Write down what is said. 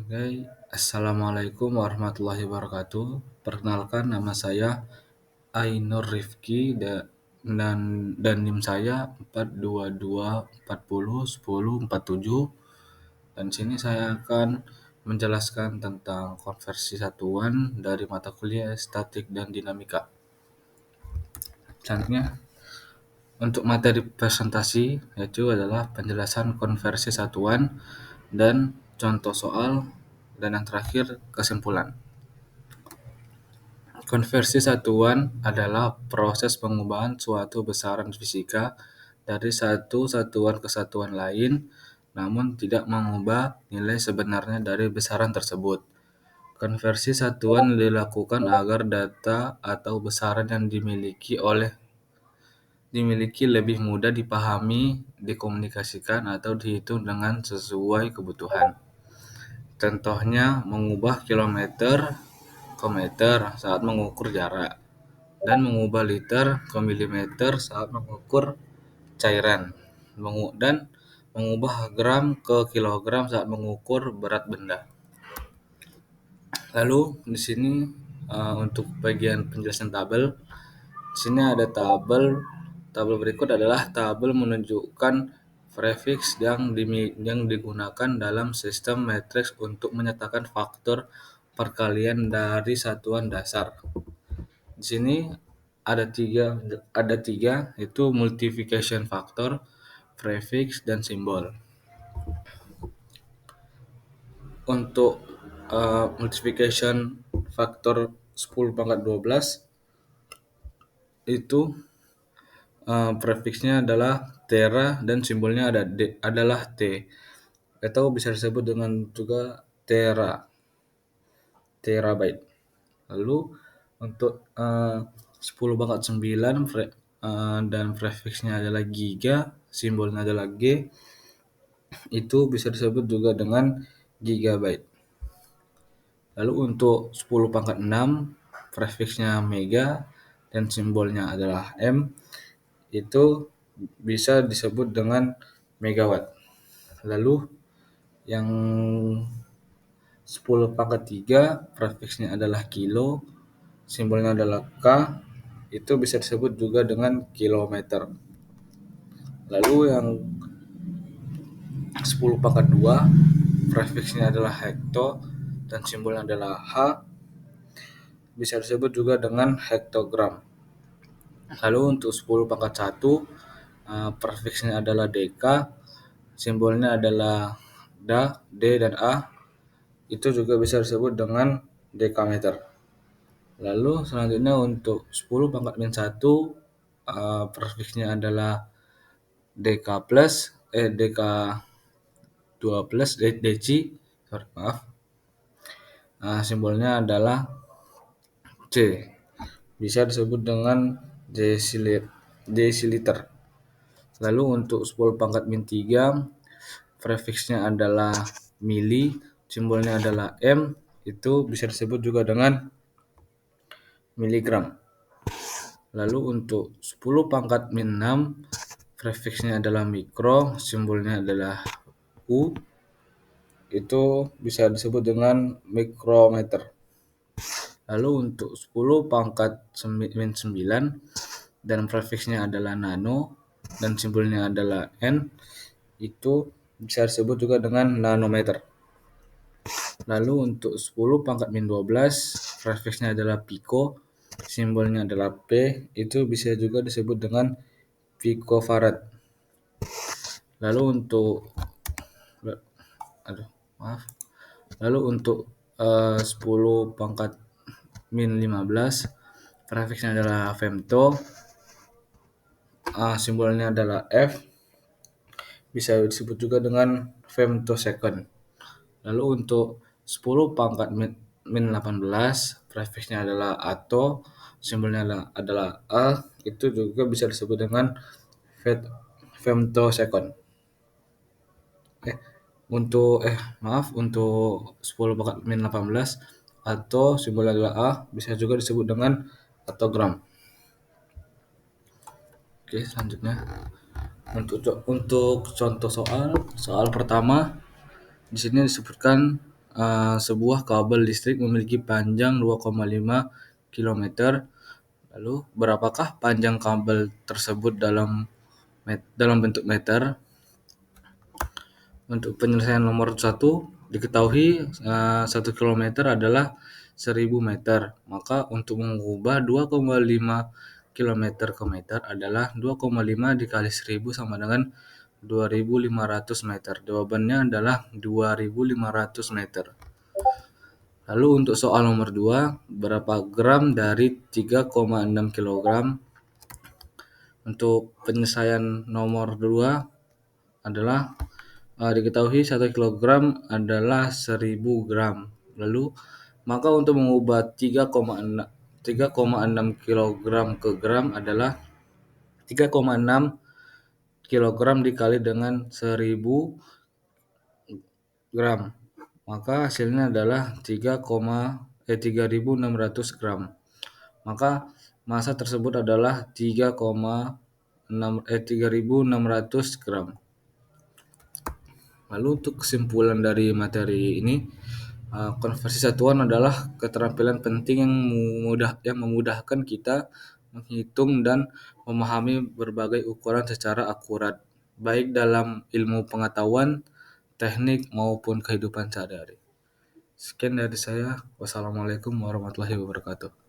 Oke, Assalamualaikum warahmatullahi wabarakatuh. Perkenalkan, nama saya Ainur Rifki dan NIM saya 422401047. Dan sini saya akan menjelaskan tentang konversi satuan dari mata kuliah statik dan dinamika. Selanjutnya, untuk materi presentasi yaitu adalah penjelasan konversi satuan dan contoh soal, dan yang terakhir kesimpulan. Konversi satuan adalah proses pengubahan suatu besaran fisika dari satu satuan ke satuan lain, namun tidak mengubah nilai sebenarnya dari besaran tersebut. Konversi satuan dilakukan agar data atau besaran yang dimiliki lebih mudah dipahami, dikomunikasikan, atau dihitung dengan sesuai kebutuhan. Contohnya, mengubah kilometer ke meter saat mengukur jarak, dan mengubah liter ke milimeter saat mengukur cairan, dan mengubah gram ke kilogram saat mengukur berat benda. Lalu di sini untuk bagian penjelasan tabel, di sini ada tabel. Tabel berikut adalah tabel menunjukkan prefiks yang digunakan dalam sistem matriks untuk menyatakan faktor perkalian dari satuan dasar. Di sini ada tiga, yaitu multiplication factor, prefiks, dan simbol. Untuk multiplication factor 10 pangkat 12 itu prefiksnya adalah tera dan simbolnya adalah T, atau bisa disebut dengan juga terabyte. Lalu untuk 10 pangkat 9 dan prefiksnya adalah giga, simbolnya adalah G, itu bisa disebut juga dengan gigabyte. Lalu untuk 10 pangkat 6 prefiksnya mega dan simbolnya adalah M, itu bisa disebut dengan megawatt. Lalu yang 10 pangkat 3 prefiksnya adalah kilo, simbolnya adalah K, itu bisa disebut juga dengan kilometer. Lalu yang 10 pangkat 2 prefiksnya adalah hekto dan simbolnya adalah H, bisa disebut juga dengan hektogram. Lalu untuk 10 pangkat 1 prefiksnya adalah deka, simbolnya adalah D dan A, itu juga bisa disebut dengan dekameter. Lalu selanjutnya untuk 10 pangkat min 1 prefiksnya adalah dk 2 plus deci, simbolnya adalah C, bisa disebut dengan desiliter. Lalu untuk 10 pangkat min 3 prefiksnya adalah mili, simbolnya adalah M, itu bisa disebut juga dengan miligram. Lalu untuk 10 pangkat min 6 prefiksnya adalah mikro, simbolnya adalah U, itu bisa disebut dengan mikrometer. Lalu untuk 10 pangkat min 9 dan prefiksnya adalah nano dan simbolnya adalah N, itu bisa disebut juga dengan nanometer. Lalu untuk 10 pangkat min 12 prefiksnya adalah pico, simbolnya adalah P, itu bisa juga disebut dengan picofarad. Lalu untuk 10 pangkat min 15 prefiksnya adalah femto, simbolnya adalah F, bisa disebut juga dengan femtosecond. Lalu untuk 10 pangkat min 18 prefiksnya adalah ato, simbolnya adalah A, itu juga bisa disebut dengan femtosecond. Untuk 10 pangkat min 18 atau simbolnya adalah A, bisa juga disebut dengan atogram. Oke, selanjutnya untuk contoh soal pertama, di sini disebutkan sebuah kabel listrik memiliki panjang 2,5 kilometer. Lalu berapakah panjang kabel tersebut dalam bentuk meter? Untuk penyelesaian nomor 1 diketahui 1 kilometer adalah 1000 meter. Maka untuk mengubah 2,5 kilometer ke meter adalah 2,5 dikali 1000 sama dengan 2500 meter. Jawabannya adalah 2500 meter. Lalu untuk soal nomor 2, berapa gram dari 3,6 kilogram? Untuk penyelesaian nomor 2 adalah diketahui 1 kilogram adalah 1000 gram. Lalu maka untuk mengubah 3,6 kilogram ke gram adalah 3,6 kilogram dikali dengan 1000 gram. Maka hasilnya adalah 3600 gram. Maka massa tersebut adalah 3600 gram. Lalu untuk kesimpulan dari materi ini, konversi satuan adalah keterampilan penting yang memudahkan kita menghitung dan memahami berbagai ukuran secara akurat, baik dalam ilmu pengetahuan, teknik maupun kehidupan sehari-hari. Sekian dari saya. Wassalamualaikum warahmatullahi wabarakatuh.